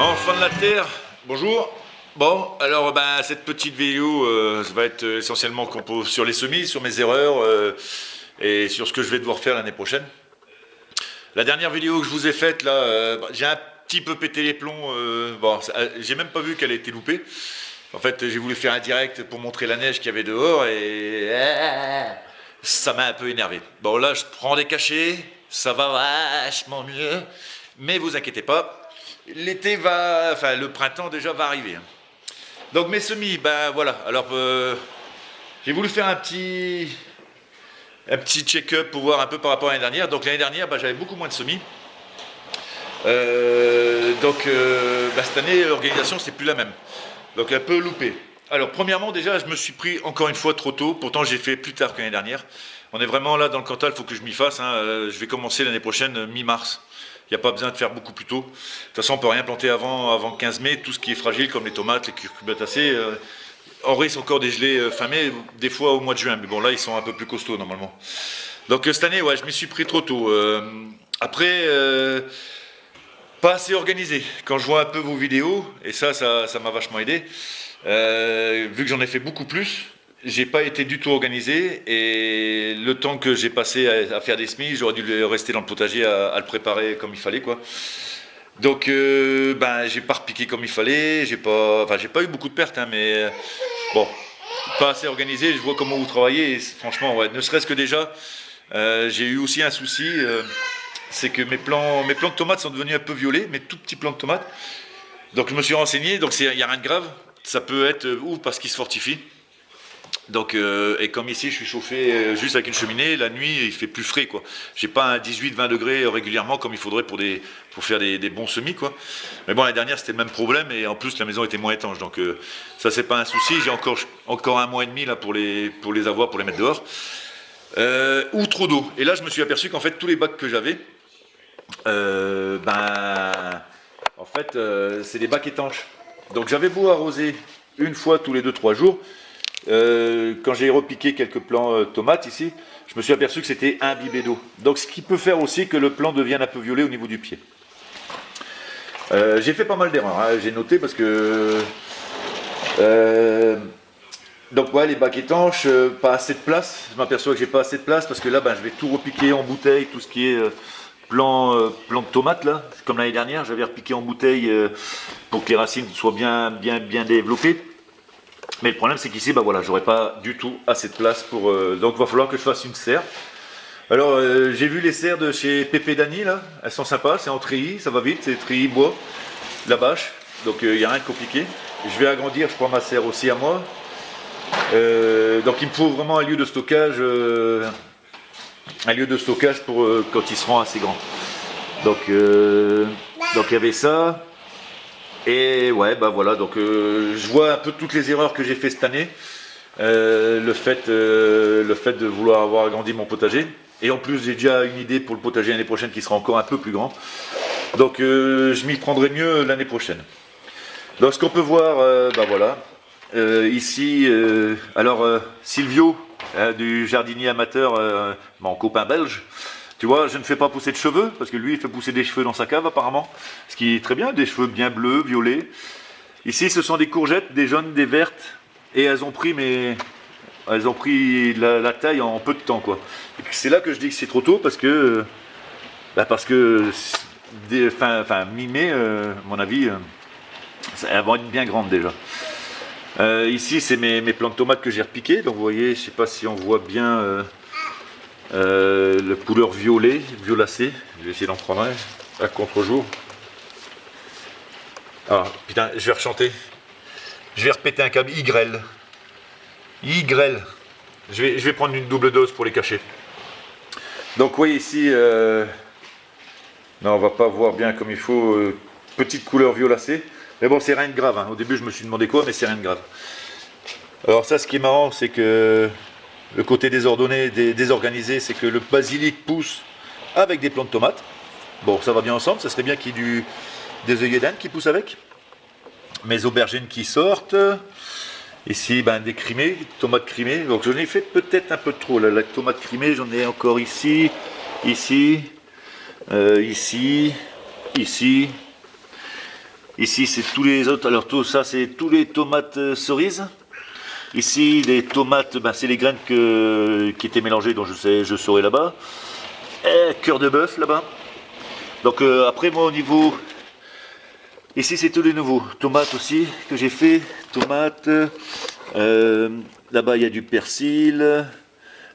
Enfants de la Terre, bonjour. Bon, alors cette petite vidéo ça va être essentiellement sur les semis, sur mes erreurs et sur ce que je vais devoir faire l'année prochaine. La dernière vidéo que je vous ai faite là, j'ai un petit peu pété les plombs. J'ai même pas vu qu'elle a été loupée. En fait, j'ai voulu faire un direct pour montrer la neige qu'il y avait dehors et ça m'a un peu énervé. Bon là, je prends des cachets, ça va vachement mieux, mais vous inquiétez pas. L'été le printemps déjà va arriver. Donc mes semis, voilà. Alors j'ai voulu faire un petit check-up pour voir un peu par rapport à l'année dernière. Donc l'année dernière, j'avais beaucoup moins de semis. Cette année, l'organisation c'est plus la même. Donc un peu loupé. Alors premièrement déjà, je me suis pris encore une fois trop tôt. Pourtant j'ai fait plus tard que l'année dernière. On est vraiment là dans le Cantal, il faut que je m'y fasse. Je vais commencer l'année prochaine mi-mars. Il n'y a pas besoin de faire beaucoup plus tôt. De toute façon, on ne peut rien planter avant 15 mai. Tout ce qui est fragile, comme les tomates, les cucurbitacées, en risque encore des gelées fin mai, des fois au mois de juin. Mais bon, là, ils sont un peu plus costauds normalement. Donc cette année, ouais, je m'y suis pris trop tôt. Après, pas assez organisé. Quand je vois un peu vos vidéos, et ça m'a vachement aidé, vu que j'en ai fait beaucoup plus, j'ai pas été du tout organisé et le temps que j'ai passé à faire des semis, j'aurais dû rester dans le potager à le préparer comme il fallait quoi. Donc j'ai pas repiqué comme il fallait, j'ai pas eu beaucoup de pertes mais bon, pas assez organisé. Je vois comment vous travaillez et franchement ouais, ne serait-ce que déjà, j'ai eu aussi un souci, c'est que mes plants de tomates sont devenus un peu violets, mes tout petits plants de tomates. Donc je me suis renseigné, donc il n'y a rien de grave, ça peut être ou parce qu'ils se fortifient. Donc, et comme ici je suis chauffé juste avec une cheminée, la nuit il fait plus frais quoi. J'ai pas un 18-20 degrés régulièrement comme il faudrait pour faire des bons semis quoi. Mais bon, l'année dernière c'était le même problème et en plus la maison était moins étanche. Donc ça c'est pas un souci, j'ai encore un mois et demi là pour les avoir, pour les mettre dehors. Ou trop d'eau. Et là je me suis aperçu qu'en fait tous les bacs que j'avais, c'est des bacs étanches. Donc j'avais beau arroser une fois tous les 2-3 jours. Quand j'ai repiqué quelques plants tomates ici, je me suis aperçu que c'était imbibé d'eau. Donc ce qui peut faire aussi que le plant devienne un peu violet au niveau du pied. J'ai fait pas mal d'erreurs, j'ai noté parce que... donc ouais, les bacs étanches, pas assez de place. Je m'aperçois que j'ai pas assez de place parce que là je vais tout repiquer en bouteille, tout ce qui est plan de tomates là. Comme l'année dernière, j'avais repiqué en bouteille pour que les racines soient bien développées. Mais le problème c'est qu'ici, j'aurais pas du tout assez de place pour... donc il va falloir que je fasse une serre. Alors j'ai vu les serres de chez Pépé Dany là, elles sont sympas, c'est en treillis, ça va vite, c'est treillis bois, la bâche, donc il n'y a rien de compliqué. Je vais agrandir, je crois, ma serre aussi à moi. Donc il me faut vraiment un lieu de stockage, pour quand ils seront assez grands. Donc il y avait ça. Et ouais, voilà, donc je vois un peu toutes les erreurs que j'ai fait cette année. Le fait de vouloir avoir agrandi mon potager. Et en plus, j'ai déjà une idée pour le potager l'année prochaine qui sera encore un peu plus grand. Donc je m'y prendrai mieux l'année prochaine. Donc ce qu'on peut voir, voilà. Ici, Silvio, du jardinier amateur, mon copain belge. Tu vois, je ne fais pas pousser de cheveux, parce que lui, il fait pousser des cheveux dans sa cave, apparemment. Ce qui est très bien, des cheveux bien bleus, violets. Ici, ce sont des courgettes, des jaunes, des vertes. Et elles ont pris la taille en peu de temps, quoi. C'est là que je dis que c'est trop tôt, parce que mi-mai, à mon avis, elles vont être bien grandes déjà. Ici, c'est mes plants de tomates que j'ai repiqués. Donc, vous voyez, je ne sais pas si on voit bien... la couleur violacée, je vais essayer d'en prendre un à contre-jour. Ah putain, je vais rechanter. Je vais repéter un câble. Y. Je vais prendre une double dose pour les cacher. Donc oui, ici, non, on va pas voir bien comme il faut. Petite couleur violacée. Mais bon, c'est rien de grave. Au début, je me suis demandé quoi, mais c'est rien de grave. Alors ça, ce qui est marrant, c'est que le côté désorganisé, c'est que le basilic pousse avec des plants de tomates. Bon, ça va bien ensemble, ça serait bien qu'il y ait des œillets d'Inde qui poussent avec. Mes aubergines qui sortent. Ici, des crimées, tomates crimées. Donc j'en ai fait peut-être un peu trop. Là. La tomate crimée, j'en ai encore ici, ici, ici. Ici, c'est tous les autres. Alors, tout ça, c'est tous les tomates cerises. Ici, les tomates, ben, c'est les graines qui étaient mélangées, dont je saurai là-bas. Cœur de bœuf, là-bas. Donc, après, moi, au niveau... Ici, c'est tous les nouveaux. Tomates aussi, que j'ai fait. Tomates. Là-bas, il y a du persil.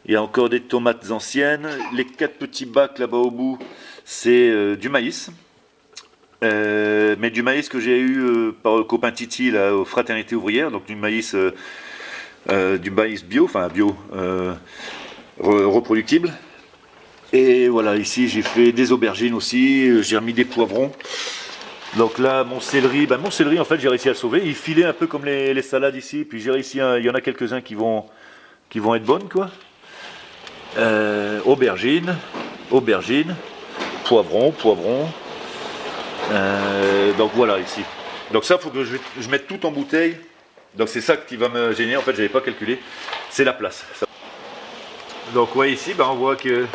Il y a encore des tomates anciennes. Les 4 petits bacs, là-bas au bout, c'est du maïs. Mais du maïs que j'ai eu par le copain Titi là, aux fraternités ouvrières, donc du maïs bio, enfin bio, reproductible. Et voilà, ici j'ai fait des aubergines aussi, j'ai remis des poivrons. Donc là, mon céleri en fait j'ai réussi à le sauver. Il filait un peu comme les salades ici, puis j'ai réussi, il y en a quelques-uns qui vont être bonnes quoi. Aubergines, poivrons. Donc voilà ici. Donc ça, il faut que je mette tout en bouteille. Donc c'est ça qui va me gêner. En fait, j'avais pas calculé. C'est la place. Donc ouais, ici, ben, on voit que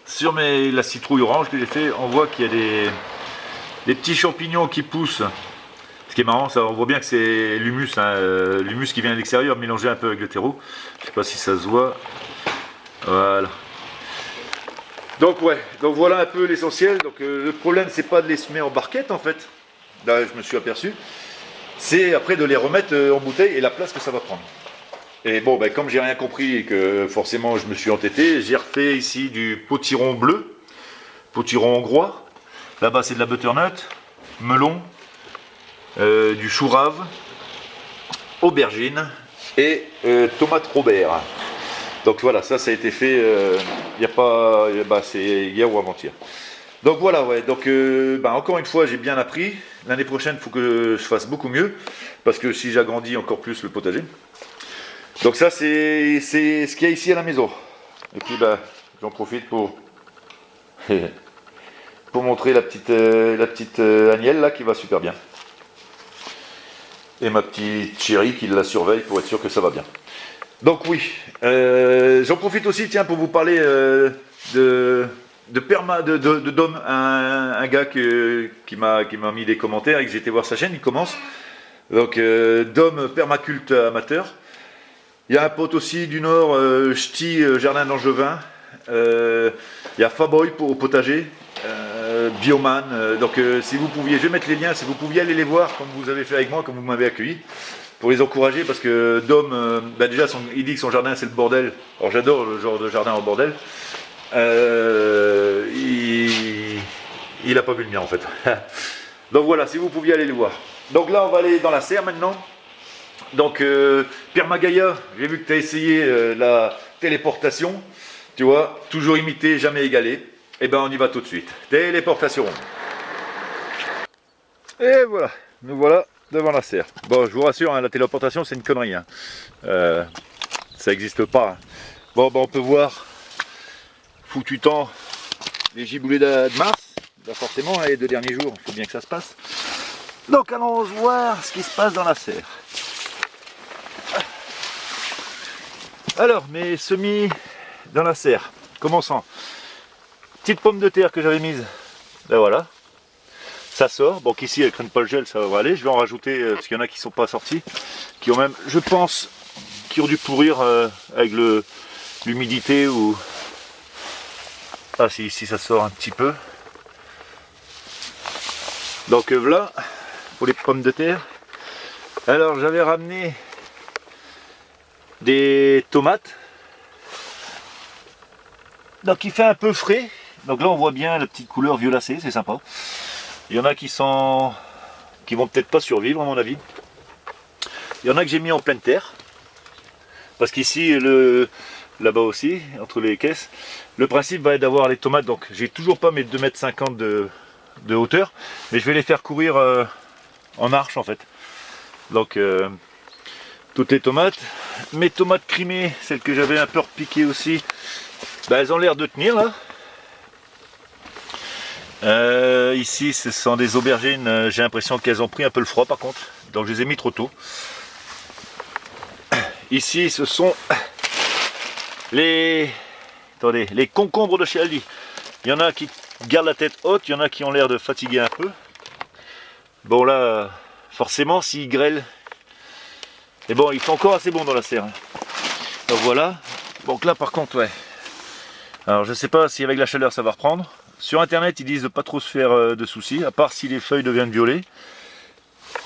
sur la citrouille orange que j'ai fait, on voit qu'il y a des petits champignons qui poussent. Ce qui est marrant, ça, on voit bien que c'est l'humus, hein, l'humus qui vient de l'extérieur, mélangé un peu avec le terreau. Je sais pas si ça se voit. Voilà. Donc ouais, donc voilà un peu l'essentiel. Donc le problème c'est pas de les semer en barquette en fait. Là je me suis aperçu. C'est après de les remettre en bouteille et la place que ça va prendre. Et bon ben comme j'ai rien compris et que forcément je me suis entêté, j'ai refait ici du potiron bleu, potiron hongrois. Là-bas c'est de la butternut, melon, du chou rave, aubergine et tomate Robert. Donc voilà, ça a été fait, c'est hier ou avant-hier. Donc voilà, ouais, donc encore une fois, j'ai bien appris. L'année prochaine, il faut que je fasse beaucoup mieux, parce que si j'agrandis encore plus le potager. Donc ça, c'est ce qu'il y a ici à la maison. Et puis j'en profite pour montrer la petite Agnelle là, qui va super bien. Et ma petite chérie qui la surveille pour être sûr que ça va bien. Donc oui, j'en profite aussi tiens pour vous parler de Dom, un gars qui m'a mis des commentaires et que j'ai été voir sa chaîne, il commence. Donc Dom permaculte amateur. Il y a un pote aussi du Nord, Ch'ti Jardin d'Angevin. Il y a Faboy au potager, Bioman. Donc si vous pouviez, je vais mettre les liens, si vous pouviez aller les voir comme vous avez fait avec moi, comme vous m'avez accueilli. Pour les encourager parce que Dom, déjà il dit que son jardin c'est le bordel. Alors j'adore le genre de jardin en bordel. Il n'a pas vu le mien en fait. Donc voilà, si vous pouviez aller le voir. Donc là on va aller dans la serre maintenant. Donc Pierre Magaïa, j'ai vu que tu as essayé la téléportation. Tu vois, toujours imité, jamais égalé. Et ben on y va tout de suite. Téléportation. Et voilà, nous voilà devant la serre. Bon, je vous rassure, hein, la téléportation c'est une connerie. Hein. Ça n'existe pas. Hein. Bon, on peut voir, foutu temps, les giboulées de mars. Là, forcément, les 2 derniers jours, il faut bien que ça se passe. Donc allons voir ce qui se passe dans la serre. Alors, mes semis dans la serre. Commençant. Petite pomme de terre que j'avais mise. Ben voilà. Ça sort, donc ici elles ne craignent pas le gel, ça va aller. Je vais en rajouter, parce qu'il y en a qui ne sont pas sortis, qui ont même, je pense, qui ont dû pourrir avec l'humidité ou... Ah si, ici ça sort un petit peu. Donc voilà, pour les pommes de terre. Alors j'avais ramené des tomates. Donc il fait un peu frais. Donc là on voit bien la petite couleur violacée, c'est sympa. Il y en a qui vont peut-être pas survivre à mon avis. Il y en a que j'ai mis en pleine terre. Parce qu'ici, là-bas aussi, entre les caisses, le principe va être d'avoir les tomates. Donc j'ai toujours pas mes 2,50 m de hauteur. Mais je vais les faire courir en arche en fait. Donc toutes les tomates. Mes tomates crimées, celles que j'avais un peu repiquées aussi, elles ont l'air de tenir là. Ici ce sont des aubergines, j'ai l'impression qu'elles ont pris un peu le froid par contre, donc je les ai mis trop tôt. Ici ce sont les concombres de chez Aldi. Il y en a qui gardent la tête haute, il y en a qui ont l'air de fatiguer un peu. Bon là, forcément, s'il grêle, et bon, il fait encore assez bon dans la serre. Donc voilà. Donc là, par contre, ouais. Alors je sais pas si avec la chaleur ça va reprendre. Sur internet, ils disent de pas trop se faire de soucis, à part si les feuilles deviennent violettes.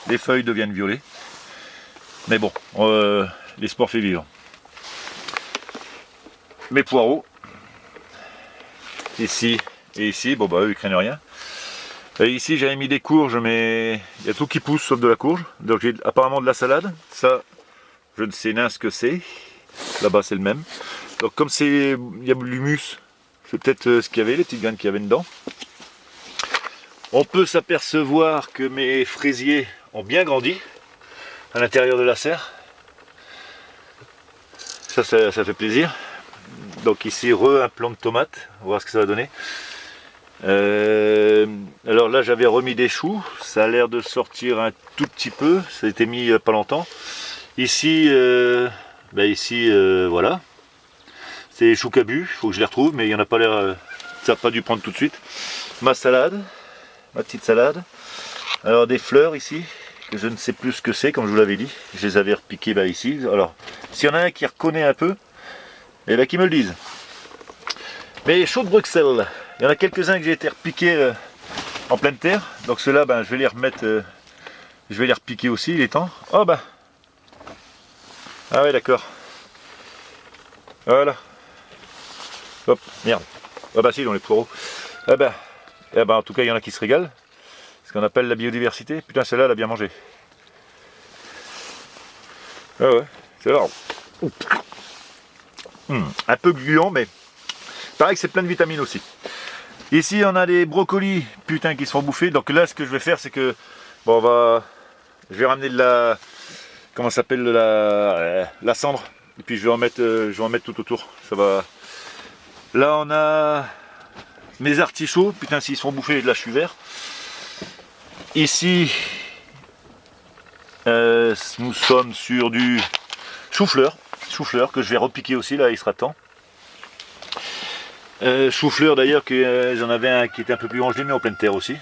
Les feuilles deviennent violettes. Mais bon, l'espoir fait vivre. Mes poireaux. Ici et ici, bon bah eux ils craignent rien. Et ici j'avais mis des courges, mais il y a tout qui pousse sauf de la courge. Donc j'ai apparemment de la salade. Ça, je ne sais rien ce que c'est. Là-bas c'est le même. Donc comme c'est, il y a de l'humus, c'est peut-être ce qu'il y avait, les petites graines qu'il y avait dedans. On peut s'apercevoir que mes fraisiers ont bien grandi à l'intérieur de la serre. Ça fait plaisir. Donc ici, un plant de tomates, on va voir ce que ça va donner. Alors là, j'avais remis des choux, ça a l'air de sortir un tout petit peu, ça a été mis il n'y a pas longtemps. Ici, voilà, c'est les choux cabus, il faut que je les retrouve, mais il n'y en a pas l'air, ça n'a pas dû prendre tout de suite. Ma salade, ma petite salade. Alors des fleurs ici, que je ne sais plus ce que c'est, comme je vous l'avais dit, je les avais repiquées ici. Alors, s'il y en a un qui reconnaît un peu, et bien qu'ils me le disent. Mais choux de Bruxelles, il y en a quelques-uns que j'ai été repiqués en pleine terre. Donc ceux-là, je vais les remettre, je vais les repiquer aussi, il est temps. Oh bah, ah ouais d'accord. Voilà. Hop, merde. Ah bah si, dans les poireaux. Ah bah, en tout cas il y en a qui se régalent. Ce qu'on appelle la biodiversité. Putain, celle-là, elle a bien mangé. Ah ouais, c'est là. Un peu gluant, mais pareil que c'est plein de vitamines aussi. Ici, on a des brocolis, putain, qui se font bouffer. Donc là, ce que je vais faire, c'est que, bon, je vais ramener de la, comment ça s'appelle, la cendre. Et puis je vais en mettre tout autour. Ça va. Là, on a mes artichauts. Putain, s'ils se font bouffer, là, je suis vert. Ici, nous sommes sur du chou-fleur que je vais repiquer aussi, là, il sera temps. Chou-fleur d'ailleurs, j'en avais un qui était un peu plus grand, je l'ai mis en pleine terre aussi.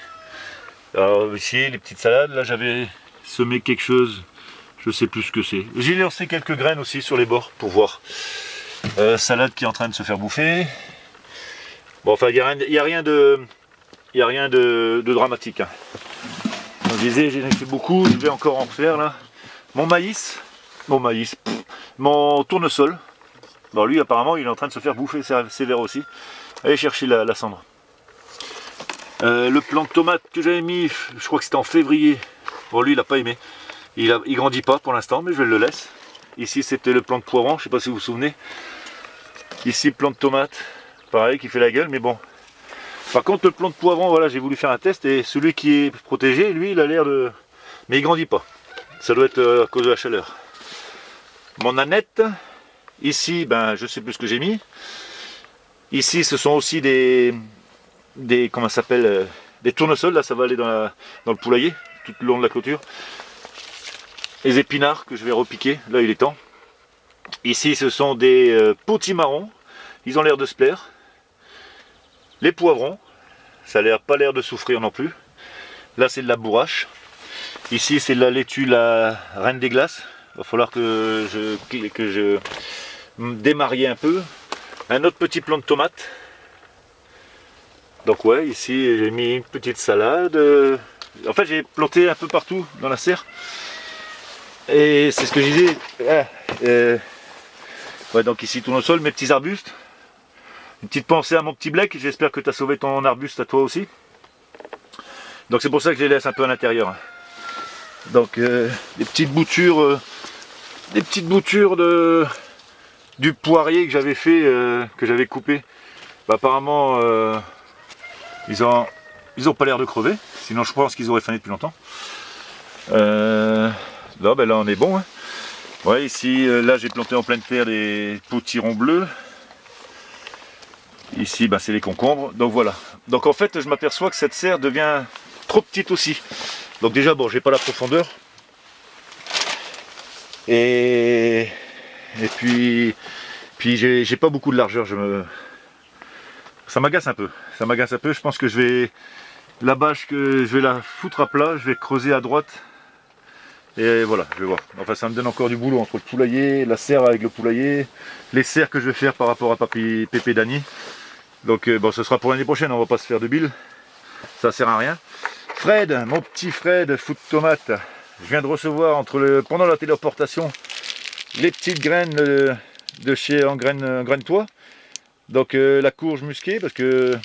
Alors ici, les petites salades, là j'avais semé quelque chose, je sais plus ce que c'est. J'ai lancé quelques graines aussi sur les bords pour voir. Salade qui est en train de se faire bouffer. Bon, enfin, il n'y a rien de dramatique. Hein. Comme je disais, j'en ai fait beaucoup, je vais encore en faire là. Mon tournesol. Bon, lui apparemment il est en train de se faire bouffer sévère aussi. Allez chercher la cendre. Le plant de tomate que j'avais mis, je crois que c'était en février. Bon, lui il n'a pas aimé. Il grandit pas pour l'instant, mais je le laisse. Ici c'était le plant de poivron, je sais pas si vous vous souvenez. Ici plant de tomate, pareil qui fait la gueule, mais bon. Par contre le plant de poivron, voilà, j'ai voulu faire un test et celui qui est protégé, lui il a l'air de... Mais il grandit pas. Ça doit être à cause de la chaleur. Mon aneth, ici, je sais plus ce que j'ai mis. Ici, ce sont aussi des comment ça s'appelle, des tournesols. Là, ça va aller dans le poulailler, tout le long de la clôture. Les épinards que je vais repiquer. Là, il est temps. Ici, ce sont des potimarrons. Ils ont l'air de se plaire. Les poivrons, ça n'a pas l'air de souffrir non plus. Là, c'est de la bourrache. Ici, c'est de la laitue, la reine des glaces. Il va falloir que je démarie un peu. Un autre petit plant de tomate. Donc ouais, ici j'ai mis une petite salade. En fait, j'ai planté un peu partout dans la serre. Et c'est ce que je disais. Ouais, donc ici tournesol, mes petits arbustes. Une petite pensée à mon petit Blake. J'espère que tu as sauvé ton arbuste à toi aussi. Donc c'est pour ça que je les laisse un peu à l'intérieur. Donc des petites boutures du poirier que j'avais fait, que j'avais coupé. Apparemment ils ont pas l'air de crever, sinon je pense qu'ils auraient fané depuis longtemps. Là on est bon. Hein. Ouais, ici là j'ai planté en pleine terre des potirons bleus. Ici c'est les concombres. Donc voilà. Donc en fait je m'aperçois que cette serre devient trop petite aussi. Donc déjà bon, j'ai pas la profondeur. Et puis j'ai pas beaucoup de largeur, ça m'agace un peu. Je pense que je vais La bâche que je vais la foutre à plat, je vais creuser à droite. Et voilà, je vais voir. Enfin, ça me donne encore du boulot entre le poulailler, la serre avec le poulailler, les serres que je vais faire par rapport à Pépé Dany. Donc bon, ce sera pour l'année prochaine, on va pas se faire de bile. Ça sert à rien. Fred, mon petit Fred, foot tomate. Je viens de recevoir pendant la téléportation les petites graines de chez Engraine-toi. Donc la courge musquée, parce que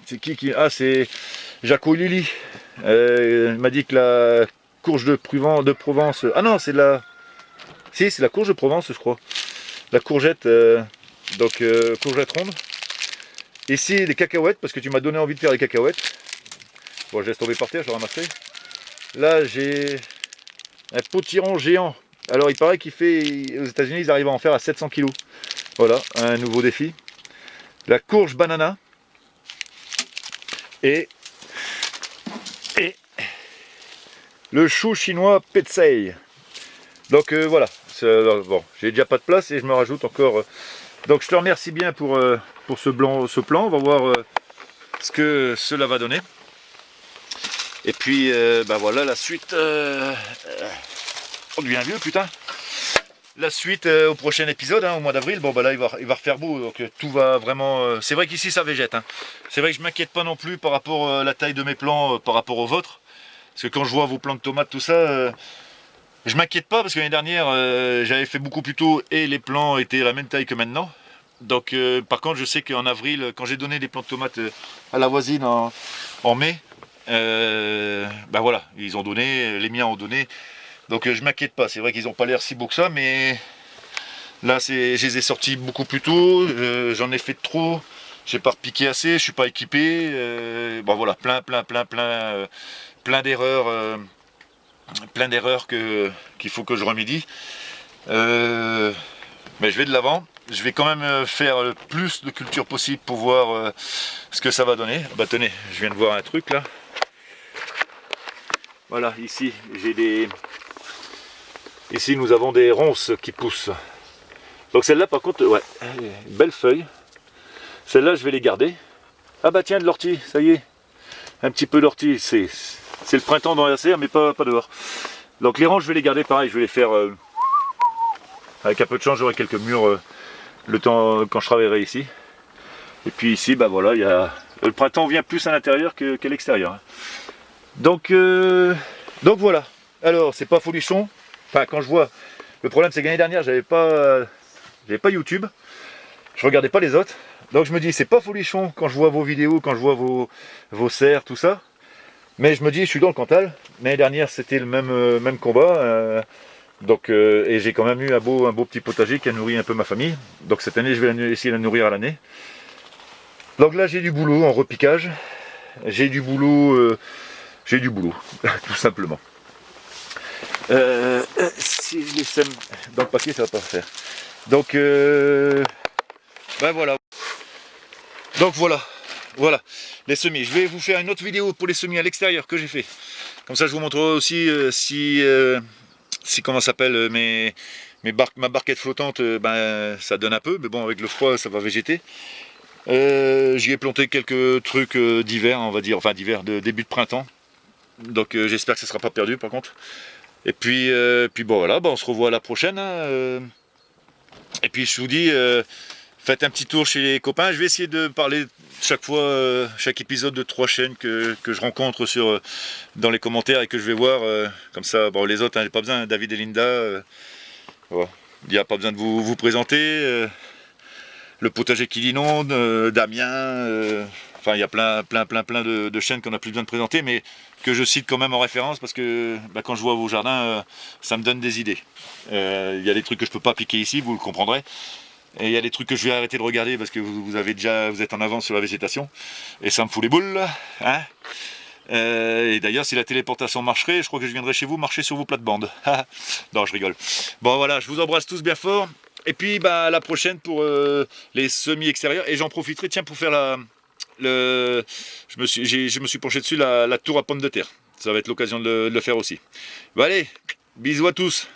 c'est qui ah, c'est Jaco Lily. Il m'a dit que la courge de Provence. Ah non, c'est la. Si, c'est la courge de Provence, je crois. La courgette, courgette ronde. Ici, des cacahuètes, parce que tu m'as donné envie de faire des cacahuètes. Bon, je laisse tomber par terre, je le ramasserai. Là, j'ai un potiron géant. Alors, il paraît qu'il fait. Aux États-Unis, ils arrivent à en faire à 700 kg. Voilà, un nouveau défi. La courge banana. Et le chou chinois petsei. Donc voilà, bon, j'ai déjà pas de place et je me rajoute encore. Donc je te remercie bien pour ce plan. On va voir ce que cela va donner. Et puis voilà la suite. On devient vieux, putain. La suite au prochain épisode, au mois d'avril. Bon bah là il va refaire beau, donc tout va vraiment. C'est vrai qu'ici ça végète. C'est vrai que je m'inquiète pas non plus par rapport à la taille de mes plants par rapport aux vôtres. Parce que quand je vois vos plants de tomates, tout ça, je m'inquiète pas parce que l'année dernière, j'avais fait beaucoup plus tôt et les plants étaient à la même taille que maintenant. Donc par contre, je sais qu'en avril, quand j'ai donné des plants de tomates à la voisine en mai, voilà, ils ont donné, les miens ont donné. Donc je m'inquiète pas. C'est vrai qu'ils n'ont pas l'air si beaux que ça, mais là, je les ai sortis beaucoup plus tôt. J'en ai fait trop. J'ai pas repiqué assez. Je suis pas équipé. Voilà, plein d'erreurs. Plein d'erreurs qu'il faut que je remédie. Mais je vais de l'avant. Je vais quand même faire le plus de culture possible pour voir ce que ça va donner. Bah tenez, je viens de voir un truc là. Voilà, ici ici nous avons des ronces qui poussent. Donc celle-là par contre, ouais, belle feuille. Celle-là je vais les garder. Ah bah tiens, de l'ortie, ça y est. Un petit peu d'ortie, c'est le printemps dans la serre, mais pas dehors. Donc les rangs, je vais les garder pareil, je vais les faire avec un peu de chance, j'aurai quelques murs le temps quand je travaillerai ici. Et puis ici, voilà, le printemps vient plus à l'intérieur qu'à l'extérieur. Donc voilà. Alors, c'est pas folichon. Enfin, quand je vois, le problème c'est que l'année dernière, j'avais pas YouTube. Je regardais pas les autres. Donc je me dis, c'est pas folichon quand je vois vos vidéos, quand je vois vos serres, tout ça. Mais je me dis, je suis dans le Cantal. L'année dernière, c'était le même combat. Et j'ai quand même eu un beau petit potager qui a nourri un peu ma famille. Donc cette année, je vais essayer de la nourrir à l'année. Donc là, j'ai du boulot en repiquage. J'ai du boulot, tout simplement. Si je les sème dans le papier, ça va pas faire. Donc, voilà. Donc voilà, les semis. Je vais vous faire une autre vidéo pour les semis à l'extérieur que j'ai fait. Comme ça, je vous montrerai aussi si comment ça s'appelle ma barquette flottante, ça donne un peu, mais bon, avec le froid, ça va végéter. J'y ai planté quelques trucs d'hiver, on va dire, enfin d'hiver, de début de printemps. Donc j'espère que ça ne sera pas perdu par contre. Et puis bon voilà, on se revoit à la prochaine. Et puis je vous dis, faites un petit tour chez les copains. Je vais essayer de parler chaque fois, chaque épisode de 3 chaînes que je rencontre dans les commentaires et que je vais voir. Comme ça, les autres, j'ai pas besoin, David et Linda. Voilà. Il n'y a pas besoin de vous présenter. Le potager qui l'inonde, Damien. Enfin, il y a plein de chaînes qu'on n'a plus besoin de présenter, mais que je cite quand même en référence parce que quand je vois vos jardins, ça me donne des idées. Il y a des trucs que je ne peux pas appliquer ici, vous le comprendrez. Et il y a des trucs que je vais arrêter de regarder parce que vous êtes en avance sur la végétation. Et ça me fout les boules, hein. Et d'ailleurs, si la téléportation marcherait, je crois que je viendrai chez vous marcher sur vos plates-bandes. Non, je rigole. Bon, voilà, je vous embrasse tous bien fort. Et puis, à la prochaine pour les semis extérieurs. Et j'en profiterai, tiens, pour faire je me suis penché dessus, la tour à pommes de terre. Ça va être l'occasion de le faire aussi. Bon, allez, bisous à tous.